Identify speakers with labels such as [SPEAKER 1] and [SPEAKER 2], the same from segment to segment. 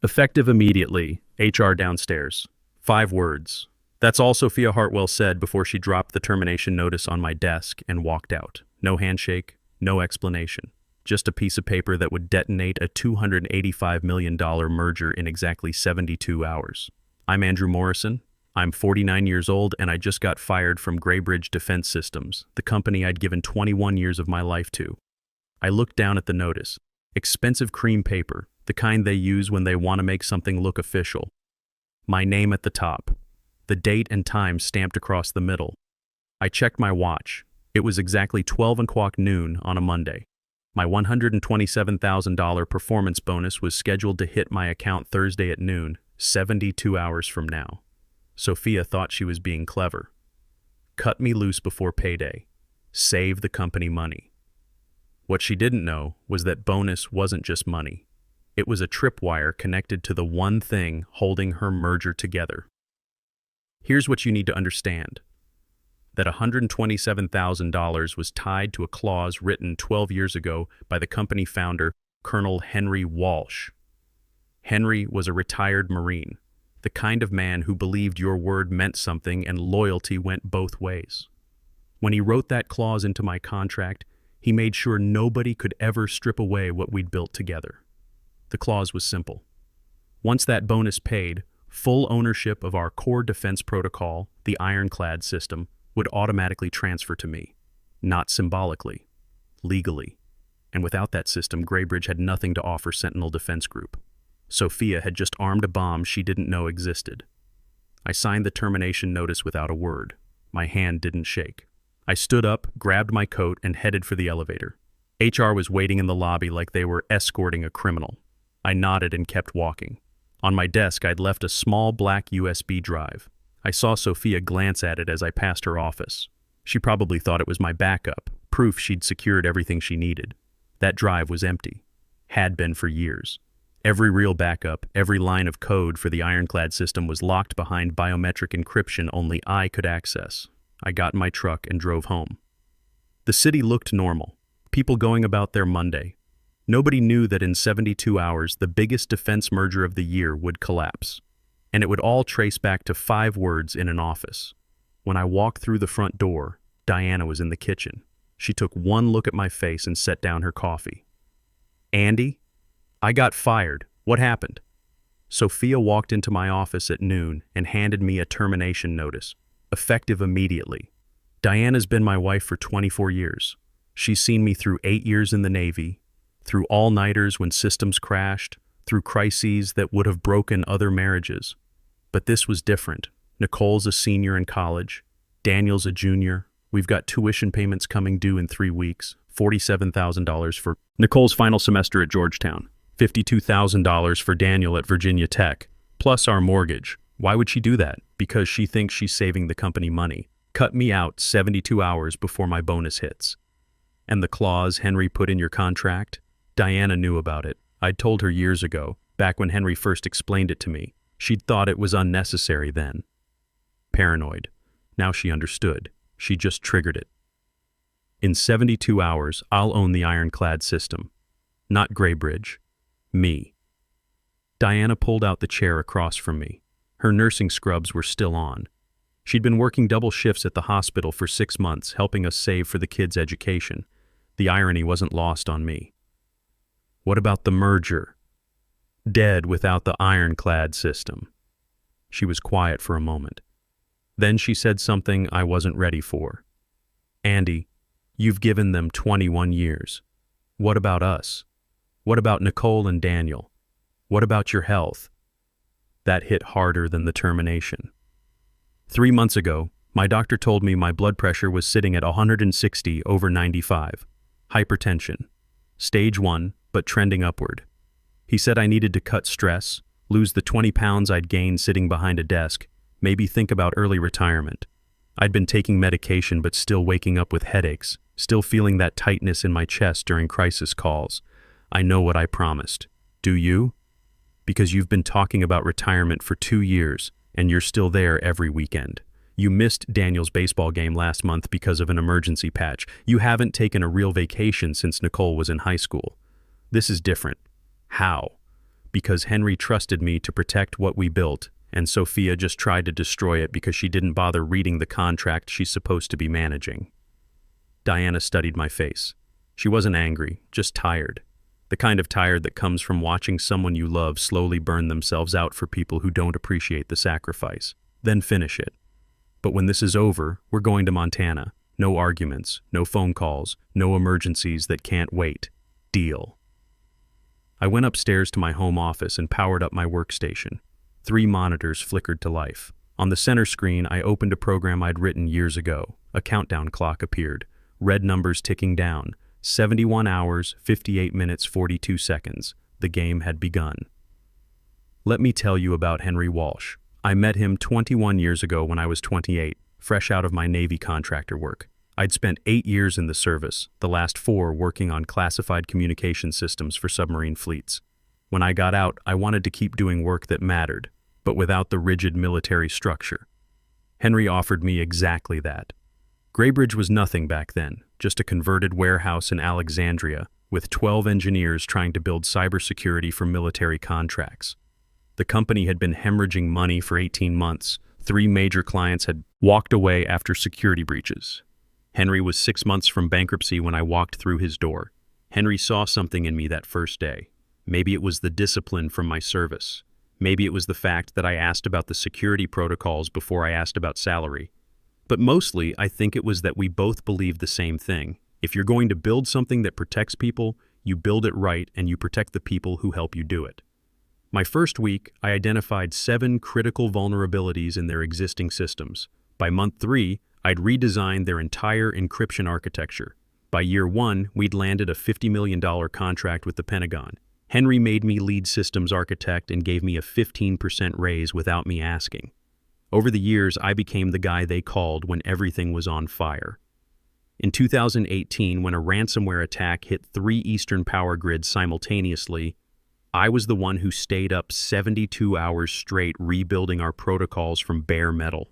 [SPEAKER 1] Effective immediately. HR downstairs. 5 words. That's all Sophia Hartwell said before she dropped the termination notice on my desk and walked out. No handshake, no explanation. Just a piece of paper that would detonate a $285 million merger in exactly 72 hours. I'm Andrew Morrison. I'm 49 years old and I just got fired from Graybridge Defense Systems, the company I'd given 21 years of my life to. I looked down at the notice. Expensive cream paper, the kind they use when they want to make something look official. My name at the top. The date and time stamped across the middle. I checked my watch. It was exactly 12 o'clock noon on a Monday. My $127,000 performance bonus was scheduled to hit my account Thursday at noon, 72 hours from now. Sophia thought she was being clever. Cut me loose before payday. Save the company money. What she didn't know was that bonus wasn't just money. It was a tripwire connected to the one thing holding her merger together. Here's what you need to understand. That $127,000 was tied to a clause written 12 years ago by the company founder, Colonel Henry Walsh. Henry was a retired Marine, the kind of man who believed your word meant something and loyalty went both ways. When he wrote that clause into my contract, he made sure nobody could ever strip away what we'd built together. The clause was simple. Once that bonus paid, full ownership of our core defense protocol, the ironclad system, would automatically transfer to me. Not symbolically, legally. And without that system, Graybridge had nothing to offer Sentinel Defense Group. Sophia had just armed a bomb she didn't know existed. I signed the termination notice without a word. My hand didn't shake. I stood up, grabbed my coat, and headed for the elevator. HR was waiting in the lobby like they were escorting a criminal. I nodded and kept walking. On my desk, I'd left a small black USB drive. I saw Sophia glance at it as I passed her office. She probably thought it was my backup, proof she'd secured everything she needed. That drive was empty. Had been for years. Every real backup, every line of code for the ironclad system was locked behind biometric encryption only I could access. I got in my truck and drove home. The city looked normal. People going about their Monday. Nobody knew that in 72 hours, the biggest defense merger of the year would collapse. And it would all trace back to 5 words in an office. When I walked through the front door, Diana was in the kitchen. She took one look at my face and set down her coffee. Andy? I got fired. What happened? Sophia walked into my office at noon and handed me a termination notice, effective immediately. Diana's been my wife for 24 years. She's seen me through 8 years in the Navy, through all-nighters when systems crashed, through crises that would have broken other marriages. But this was different. Nicole's a senior in college. Daniel's a junior. We've got tuition payments coming due in 3 weeks, $47,000 for Nicole's final semester at Georgetown. $52,000 for Daniel at Virginia Tech, plus our mortgage. Why would she do that? Because she thinks she's saving the company money. Cut me out 72 hours before my bonus hits. And the clause Henry put in your contract? Diana knew about it. I'd told her years ago, back when Henry first explained it to me. She'd thought it was unnecessary then. Paranoid. Now she understood. She just triggered it. In 72 hours, I'll own the ironclad system. Not Graybridge. Me. Diana pulled out the chair across from me. Her nursing scrubs were still on. She'd been working double shifts at the hospital for 6 months, helping us save for the kids' education. The irony wasn't lost on me. What about the merger? Dead without the ironclad system. She was quiet for a moment. Then she said something I wasn't ready for. Andy, you've given them 21 years. What about us? What about Nicole and Daniel? What about your health? That hit harder than the termination. 3 months ago, my doctor told me my blood pressure was sitting at 160/95. Hypertension. Stage 1, but trending upward. He said I needed to cut stress, lose the 20 pounds I'd gained sitting behind a desk, maybe think about early retirement. I'd been taking medication but still waking up with headaches, still feeling that tightness in my chest during crisis calls. I know what I promised. Do you? Because you've been talking about retirement for 2 years, and you're still there every weekend. You missed Daniel's baseball game last month because of an emergency patch. You haven't taken a real vacation since Nicole was in high school. This is different. How? because Henry trusted me to protect what we built, and Sophia just tried to destroy it because she didn't bother reading the contract she's supposed to be managing. Diana studied my face. She wasn't angry, just tired. The kind of tired that comes from watching someone you love slowly burn themselves out for people who don't appreciate the sacrifice. Then finish it. But when this is over, we're going to Montana. No arguments, no phone calls, no emergencies that can't wait. Deal. I went upstairs to my home office and powered up my workstation. 3 monitors flickered to life. On the center screen, I opened a program I'd written years ago. A countdown clock appeared. Red numbers ticking down. 71 hours, 58 minutes, 42 seconds. The game had begun. Let me tell you about Henry Walsh. I met him 21 years ago when I was 28, fresh out of my Navy contractor work. I'd spent 8 years in the service, the last 4 working on classified communication systems for submarine fleets. When I got out, I wanted to keep doing work that mattered, but without the rigid military structure. Henry offered me exactly that. Graybridge was nothing back then, just a converted warehouse in Alexandria with 12 engineers trying to build cybersecurity for military contracts. The company had been hemorrhaging money for 18 months. 3 major clients had walked away after security breaches. Henry was 6 months from bankruptcy when I walked through his door. Henry saw something in me that first day. Maybe it was the discipline from my service. Maybe it was the fact that I asked about the security protocols before I asked about salary. But mostly, I think it was that we both believed the same thing. If you're going to build something that protects people, you build it right and you protect the people who help you do it. My first week, I identified 7 critical vulnerabilities in their existing systems. By month 3, I'd redesigned their entire encryption architecture. By year 1, we'd landed a $50 million contract with the Pentagon. Henry made me lead systems architect and gave me a 15% raise without me asking. Over the years, I became the guy they called when everything was on fire. In 2018, when a ransomware attack hit 3 Eastern power grids simultaneously, I was the one who stayed up 72 hours straight rebuilding our protocols from bare metal.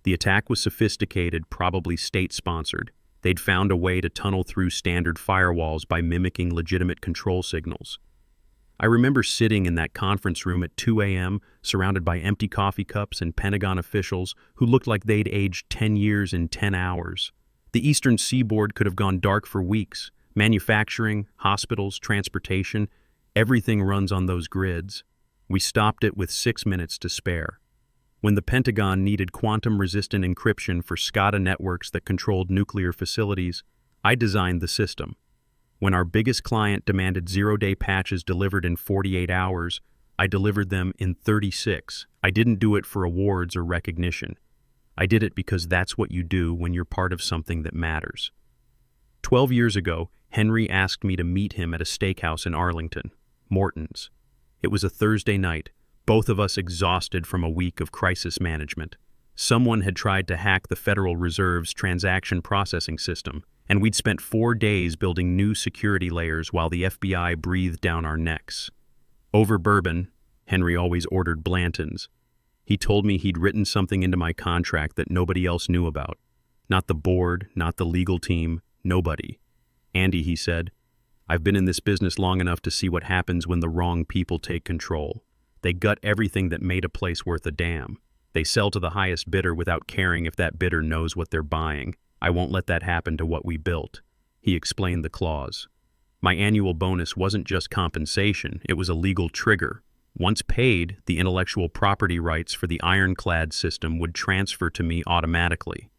[SPEAKER 1] The attack was sophisticated, probably state-sponsored. They'd found a way to tunnel through standard firewalls by mimicking legitimate control signals. I remember sitting in that conference room at 2 a.m., surrounded by empty coffee cups and Pentagon officials who looked like they'd aged 10 years in 10 hours. The Eastern Seaboard could have gone dark for weeks. Manufacturing, hospitals, transportation, everything runs on those grids. We stopped it with 6 minutes to spare. When the Pentagon needed quantum-resistant encryption for SCADA networks that controlled nuclear facilities, I designed the system. When our biggest client demanded 0-day patches delivered in 48 hours, I delivered them in 36. I didn't do it for awards or recognition. I did it because that's what you do when you're part of something that matters. 12 years ago, Henry asked me to meet him at a steakhouse in Arlington, Morton's. It was a Thursday night, both of us exhausted from a week of crisis management. Someone had tried to hack the Federal Reserve's transaction processing system, and we'd spent 4 days building new security layers while the FBI breathed down our necks. Over bourbon, Henry always ordered Blanton's. He told me he'd written something into my contract that nobody else knew about. Not the board, not the legal team, nobody. Andy, he said, I've been in this business long enough to see what happens when the wrong people take control. They gut everything that made a place worth a damn. They sell to the highest bidder without caring if that bidder knows what they're buying. I won't let that happen to what we built. He explained the clause. My annual bonus wasn't just compensation, it was a legal trigger. Once paid, the intellectual property rights for the ironclad system would transfer to me automatically.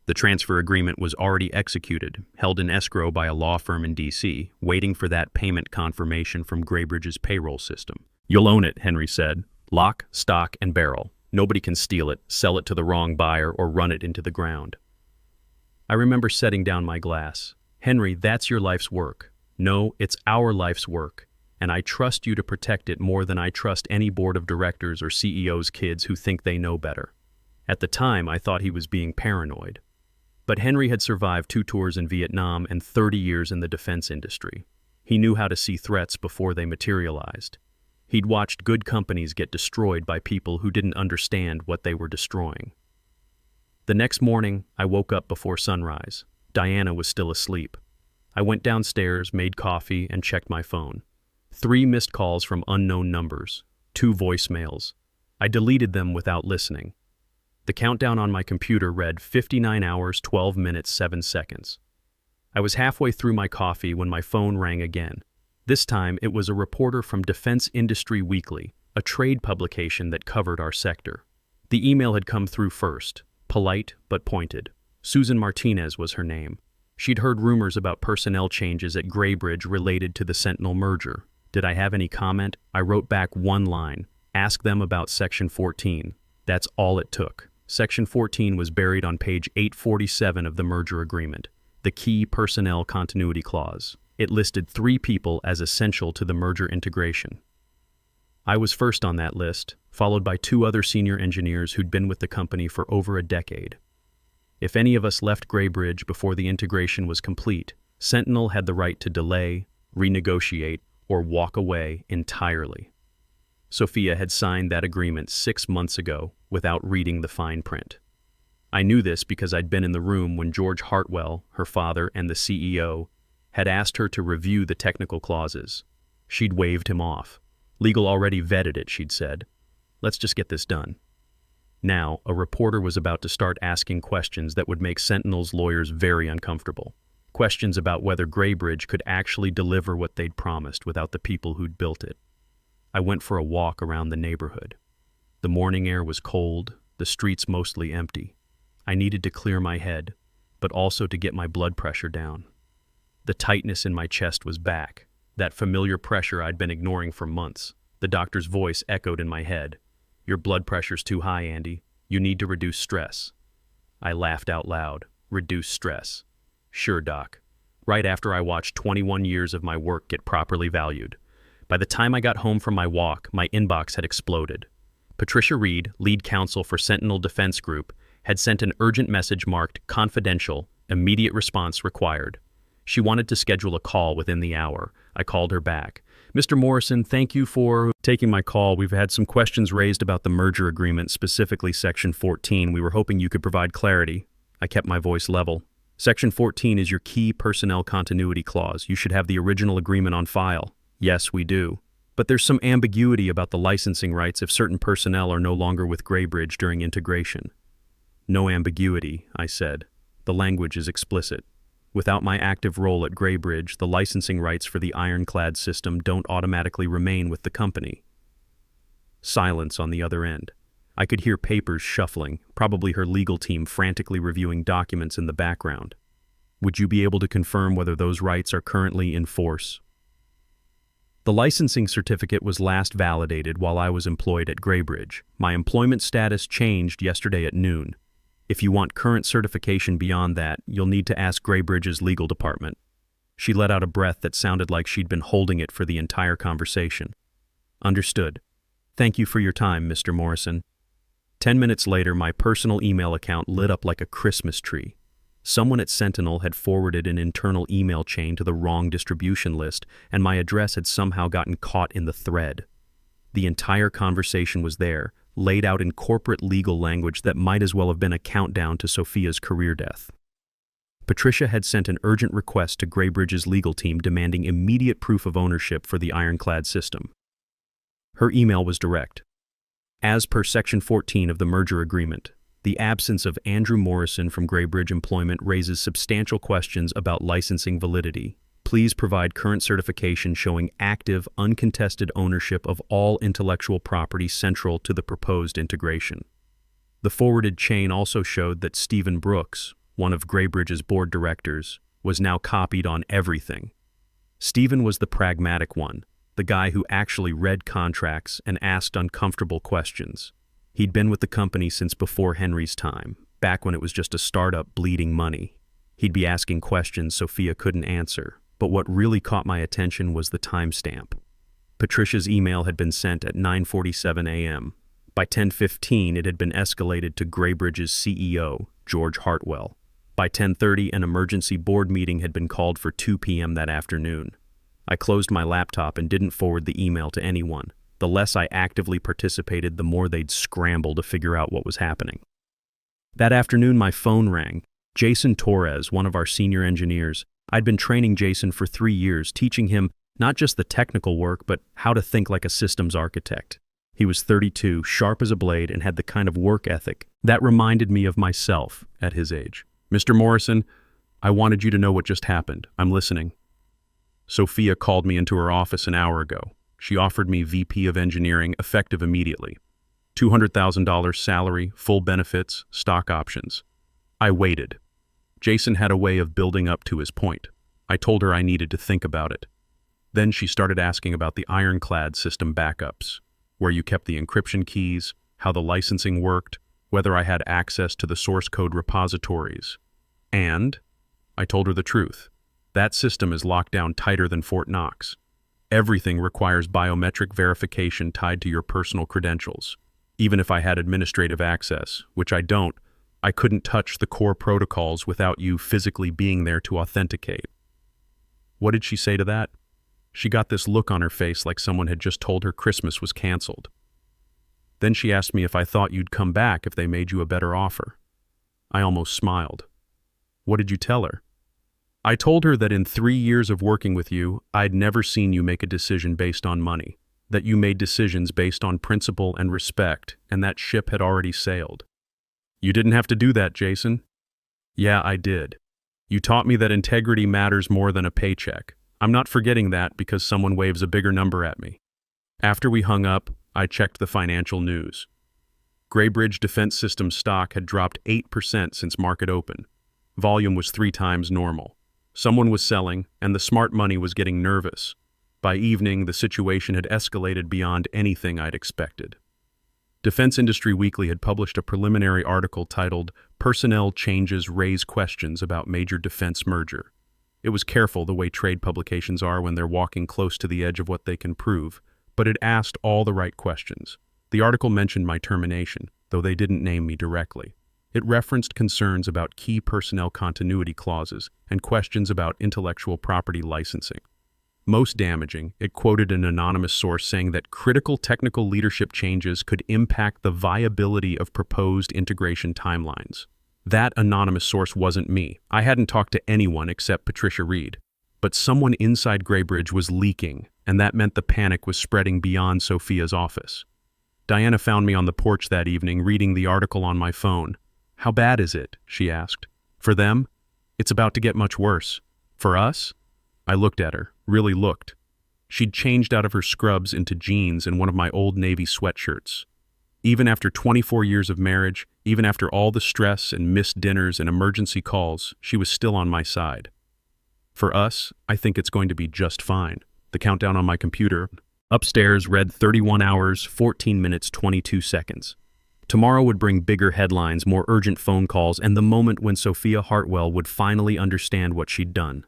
[SPEAKER 1] The transfer agreement was already executed, held in escrow by a law firm in D.C., waiting for that payment confirmation from Graybridge's payroll system. You'll own it, Henry said. Lock, stock, and barrel. Nobody can steal it, sell it to the wrong buyer, or run it into the ground. I remember setting down my glass. Henry, that's your life's work. No, it's our life's work. And I trust you to protect it more than I trust any board of directors or CEO's kids who think they know better. At the time, I thought he was being paranoid. But Henry had survived 2 tours in Vietnam and 30 years in the defense industry. He knew how to see threats before they materialized. He'd watched good companies get destroyed by people who didn't understand what they were destroying. The next morning, I woke up before sunrise. Diana was still asleep. I went downstairs, made coffee, and checked my phone. 3 missed calls from unknown numbers, 2 voicemails. I deleted them without listening. The countdown on my computer read 59 hours, 12 minutes, 7 seconds. I was halfway through my coffee when my phone rang again. This time, it was a reporter from Defense Industry Weekly, a trade publication that covered our sector. The email had come through first, polite but pointed. Susan Martinez was her name. She'd heard rumors about personnel changes at Graybridge related to the Sentinel merger. Did I have any comment? I wrote back one line. Ask them about Section 14. That's all it took. Section 14 was buried on page 847 of the merger agreement, the key personnel continuity clause. It listed 3 people as essential to the merger integration. I was first on that list, followed by 2 other senior engineers who'd been with the company for over a decade. If any of us left Graybridge before the integration was complete, Sentinel had the right to delay, renegotiate, or walk away entirely. Sophia had signed that agreement 6 months ago without reading the fine print. I knew this because I'd been in the room when George Hartwell, her father, and the CEO had asked her to review the technical clauses. She'd waved him off. Legal already vetted it, she'd said. Let's just get this done. Now, a reporter was about to start asking questions that would make Sentinel's lawyers very uncomfortable. Questions about whether Graybridge could actually deliver what they'd promised without the people who'd built it. I went for a walk around the neighborhood. The morning air was cold, the streets mostly empty. I needed to clear my head, but also to get my blood pressure down. The tightness in my chest was back, that familiar pressure I'd been ignoring for months. The doctor's voice echoed in my head. Your blood pressure's too high, Andy. You need to reduce stress. I laughed out loud. Reduce stress. Sure, Doc. Right after I watched 21 years of my work get properly valued. By the time I got home from my walk, my inbox had exploded. Patricia Reed, lead counsel for Sentinel Defense Group, had sent an urgent message marked confidential, immediate response required. She wanted to schedule a call within the hour. I called her back. Mr. Morrison, thank you for taking my call. We've had some questions raised about the merger agreement, specifically Section 14. We were hoping you could provide clarity. I kept my voice level. Section 14 is your key personnel continuity clause. You should have the original agreement on file. Yes, we do. But there's some ambiguity about the licensing rights if certain personnel are no longer with Graybridge during integration. No ambiguity, I said. The language is explicit. Without my active role at Graybridge, the licensing rights for the ironclad system don't automatically remain with the company. Silence on the other end. I could hear papers shuffling, probably her legal team frantically reviewing documents in the background. Would you be able to confirm whether those rights are currently in force? The licensing certificate was last validated while I was employed at Graybridge. My employment status changed yesterday at noon. If you want current certification beyond that, you'll need to ask Graybridge's legal department. She let out a breath that sounded like she'd been holding it for the entire conversation. Understood. Thank you for your time, Mr. Morrison. 10 minutes later, my personal email account lit up like a Christmas tree. Someone at Sentinel had forwarded an internal email chain to the wrong distribution list, and my address had somehow gotten caught in the thread. The entire conversation was there, laid out in corporate legal language that might as well have been a countdown to Sophia's career death. Patricia had sent an urgent request to Graybridge's legal team demanding immediate proof of ownership for the ironclad system. Her email was direct. As per Section 14 of the merger agreement, the absence of Andrew Morrison from Graybridge employment raises substantial questions about licensing validity. Please provide current certification showing active, uncontested ownership of all intellectual property central to the proposed integration. The forwarded chain also showed that Stephen Brooks, one of Graybridge's board directors, was now copied on everything. Stephen was the pragmatic one, the guy who actually read contracts and asked uncomfortable questions. He'd been with the company since before Henry's time, back when it was just a startup bleeding money. He'd be asking questions Sophia couldn't answer. But what really caught my attention was the timestamp. Patricia's email had been sent at 9:47 a.m. By 10:15, it had been escalated to Graybridge's CEO, George Hartwell. By 10:30, an emergency board meeting had been called for 2 p.m. that afternoon. I closed my laptop and didn't forward the email to anyone. The less I actively participated, the more they'd scramble to figure out what was happening. That afternoon, my phone rang. Jason Torres, one of our senior engineers. I'd been training Jason for 3 years, teaching him Not just the technical work, but how to think like a systems architect. He was 32, sharp as a blade, and had the kind of work ethic that reminded me of myself at his age. "Mr. Morrison, I wanted you to know what just happened. I'm listening." Sophia called me into her office an hour ago. She offered me VP of Engineering, effective immediately. $200,000 salary, full benefits, stock options. I waited. Jason had a way of building up to his point. I told her I needed to think about it. Then she started asking about the ironclad system backups, where you kept the encryption keys, how the licensing worked, whether I had access to the source code repositories. And I told her the truth. That system is locked down tighter than Fort Knox. Everything requires biometric verification tied to your personal credentials. Even if I had administrative access, which I don't, I couldn't touch the core protocols without you physically being there to authenticate. What did she say to that? She got this look on her face like someone had just told her Christmas was canceled. Then she asked me if I thought you'd come back if they made you a better offer. I almost smiled. What did you tell her? I told her that in 3 years of working with you, I'd never seen you make a decision based on money, that you made decisions based on principle and respect, and that ship had already sailed. You didn't have to do that, Jason. Yeah, I did. You taught me that integrity matters more than a paycheck. I'm not forgetting that because someone waves a bigger number at me. After we hung up, I checked the financial news. Graybridge Defense Systems stock had dropped 8% since market open. Volume was 3 times normal. Someone was selling, and the smart money was getting nervous. By evening, the situation had escalated beyond anything I'd expected. Defense Industry Weekly had published a preliminary article titled "Personnel Changes Raise Questions About Major Defense Merger." It was careful the way trade publications are when they're walking close to the edge of what they can prove, but it asked all the right questions. The article mentioned my termination, though they didn't name me directly. It referenced concerns about key personnel continuity clauses and questions about intellectual property licensing. Most damaging, it quoted an anonymous source saying that critical technical leadership changes could impact the viability of proposed integration timelines. That anonymous source wasn't me. I hadn't talked to anyone except Patricia Reed. But someone inside Graybridge was leaking, and that meant the panic was spreading beyond Sophia's office. Diana found me on the porch that evening reading the article on my phone. "How bad is it?" she asked. "For them? It's about to get much worse. For us?" I looked at her, really looked. She'd changed out of her scrubs into jeans and one of my old Navy sweatshirts. Even after 24 years of marriage, even after all the stress and missed dinners and emergency calls, she was still on my side. "For us, I think it's going to be just fine." The countdown on my computer upstairs read 31 hours, 14 minutes, 22 seconds. Tomorrow would bring bigger headlines, more urgent phone calls, and the moment when Sophia Hartwell would finally understand what she'd done.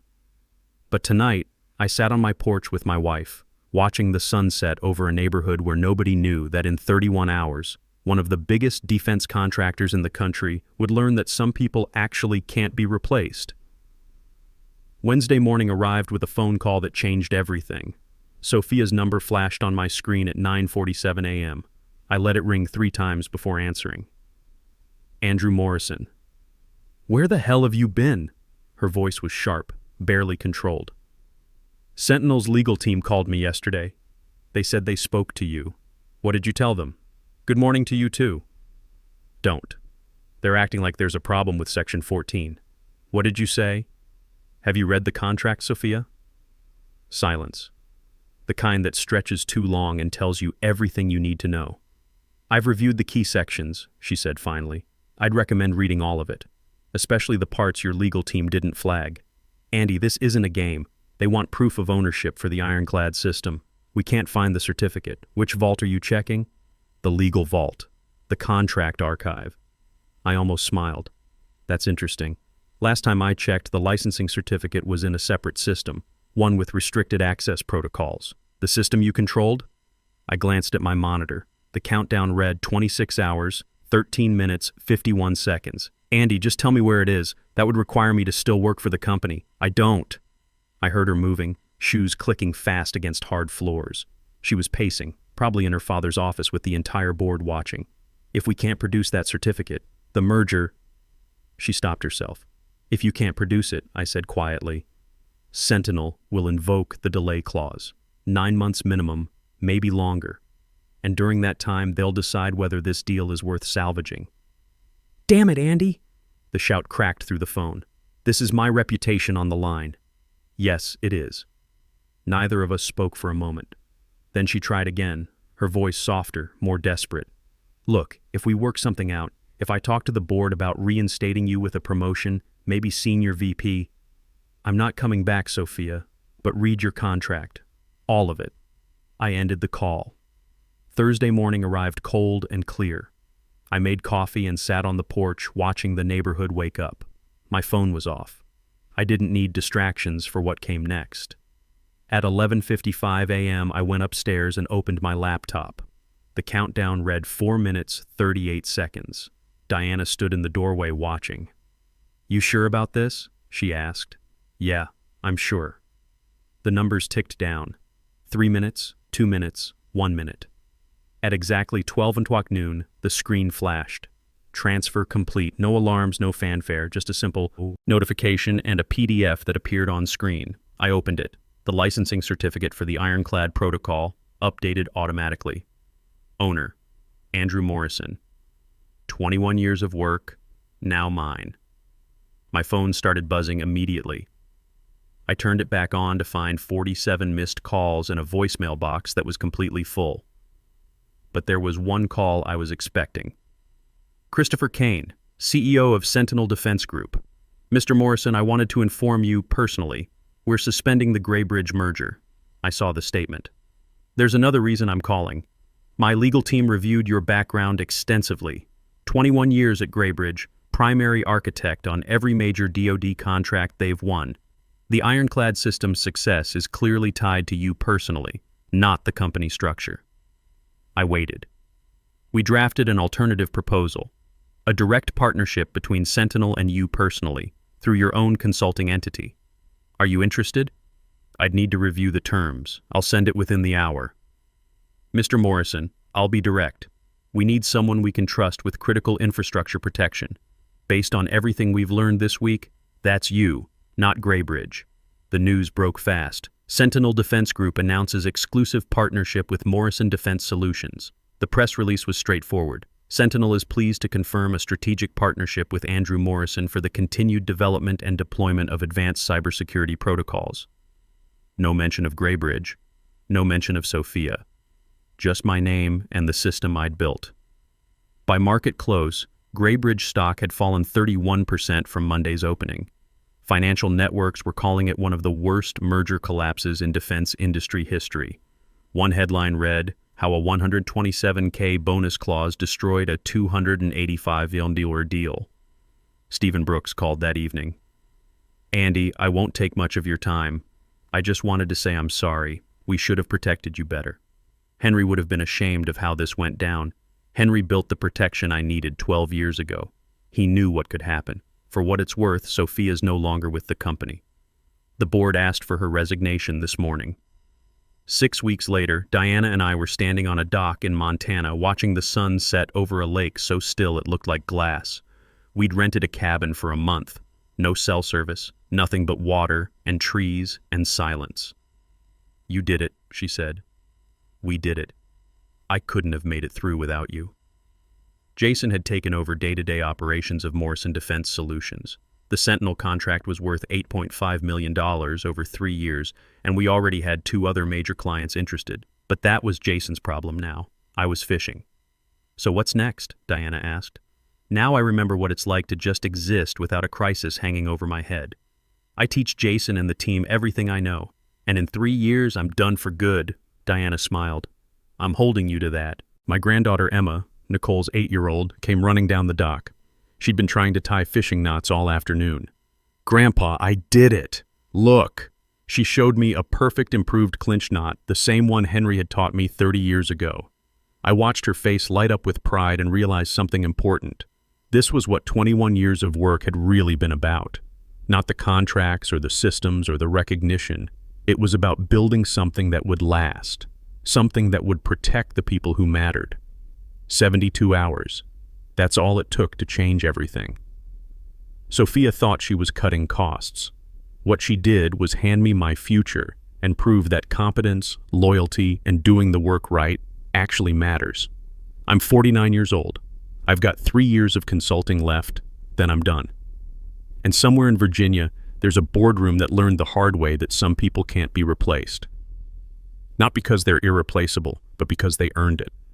[SPEAKER 1] But tonight, I sat on my porch with my wife, watching the sunset over a neighborhood where nobody knew that in 31 hours, one of the biggest defense contractors in the country would learn that some people actually can't be replaced. Wednesday morning arrived with a phone call that changed everything. Sophia's number flashed on my screen at 9:47 a.m. I let it ring 3 times before answering. Andrew Morrison. "Where the hell have you been?" Her voice was sharp, barely controlled. "Sentinel's legal team called me yesterday. They said they spoke to you. What did you tell them? Good morning to you too." "Don't. They're acting like there's a problem with Section 14. What did you say? Have you read the contract, Sophia?" Silence. The kind that stretches too long and tells you everything you need to know. "I've reviewed the key sections," she said finally. "I'd recommend reading all of it, especially the parts your legal team didn't flag. Andy, this isn't a game. They want proof of ownership for the ironclad system. We can't find the certificate. Which vault are you checking?" "The legal vault. The contract archive." I almost smiled. "That's interesting. Last time I checked, the licensing certificate was in a separate system, one with restricted access protocols. The system you controlled?" I glanced at my monitor. The countdown read 26 hours, 13 minutes, 51 seconds. "Andy, just tell me where it is. That would require me to still work for the company." "I don't." I heard her moving, shoes clicking fast against hard floors. She was pacing, probably in her father's office with the entire board watching. "If we can't produce that certificate, the merger..." She stopped herself. "If you can't produce it," I said quietly, Sentinel will invoke the delay clause. 9 months minimum, maybe longer. And during that time, they'll decide whether this deal is worth salvaging. Damn it, Andy! The shout cracked through the phone. This is my reputation on the line. Yes, it is. Neither of us spoke for a moment. Then she tried again, her voice softer, more desperate. Look, if we work something out, if I talk to the board about reinstating you with a promotion, maybe senior VP, I'm not coming back, Sophia, but read your contract. All of it. I ended the call. Thursday morning arrived cold and clear. I made coffee and sat on the porch watching the neighborhood wake up. My phone was off. I didn't need distractions for what came next. At 11:55 a.m., I went upstairs and opened my laptop. The countdown read 4 minutes, 38 seconds. Diana stood in the doorway watching. You sure about this? She asked. Yeah, I'm sure. The numbers ticked down. 3 minutes, 2 minutes, 1 minute. At exactly 12 o'clock noon, the screen flashed. Transfer complete. No alarms, no fanfare, just a simple notification and a PDF that appeared on screen. I opened it. The licensing certificate for the Ironclad protocol, updated automatically. Owner, Andrew Morrison. 21 years of work, now mine. My phone started buzzing immediately. I turned it back on to find 47 missed calls and a voicemail box that was completely full. But there was one call I was expecting. Christopher Kane, CEO of Sentinel Defense Group. Mr. Morrison, I wanted to inform you personally. We're suspending the Graybridge merger. I saw the statement. There's another reason I'm calling. My legal team reviewed your background extensively. 21 years at Graybridge, primary architect on every major DoD contract they've won. The Ironclad system's success is clearly tied to you personally, not the company structure. I waited. We drafted an alternative proposal, a direct partnership between Sentinel and you personally, through your own consulting entity. Are you interested? I'd need to review the terms. I'll send it within the hour. Mr. Morrison, I'll be direct. We need someone we can trust with critical infrastructure protection. Based on everything we've learned this week, that's you, not Graybridge. The news broke fast. Sentinel Defense Group announces exclusive partnership with Morrison Defense Solutions. The press release was straightforward. Sentinel is pleased to confirm a strategic partnership with Andrew Morrison for the continued development and deployment of advanced cybersecurity protocols. No mention of Graybridge. No mention of Sophia. Just my name and the system I'd built. By market close, Graybridge stock had fallen 31% from Monday's opening. Financial networks were calling it one of the worst merger collapses in defense industry history. One headline read, how a $127K bonus clause destroyed a $285 million deal. Stephen Brooks called that evening. Andy, I won't take much of your time. I just wanted to say I'm sorry. We should have protected you better. Henry would have been ashamed of how this went down. Henry built the protection I needed 12 years ago. He knew what could happen. For what it's worth, Sophia's no longer with the company. The board asked for her resignation this morning. 6 weeks later, Diana and I were standing on a dock in Montana watching the sun set over a lake so still it looked like glass. We'd rented a cabin for a month. No cell service, nothing but water and trees and silence. You did it, she said. We did it. I couldn't have made it through without you. Jason had taken over day-to-day operations of Morrison Defense Solutions. The Sentinel contract was worth $8.5 million over 3 years, and we already had 2 other major clients interested. But that was Jason's problem now. I was fishing. So what's next? Diana asked. Now I remember what it's like to just exist without a crisis hanging over my head. I teach Jason and the team everything I know, and in 3 years I'm done for good. Diana smiled. I'm holding you to that. My granddaughter Emma, Nicole's 8-year-old, came running down the dock. She'd been trying to tie fishing knots all afternoon. Grandpa, I did it! Look! She showed me a perfect improved clinch knot, the same one Henry had taught me 30 years ago. I watched her face light up with pride and realized something important. This was what 21 years of work had really been about. Not the contracts or the systems or the recognition. It was about building something that would last. Something that would protect the people who mattered. 72 hours. That's all it took to change everything. Sophia thought she was cutting costs. What she did was hand me my future and prove that competence, loyalty, and doing the work right actually matters. I'm 49 years old. I've got 3 years of consulting left, then I'm done. And somewhere in Virginia, there's a boardroom that learned the hard way that some people can't be replaced. Not because they're irreplaceable, but because they earned it.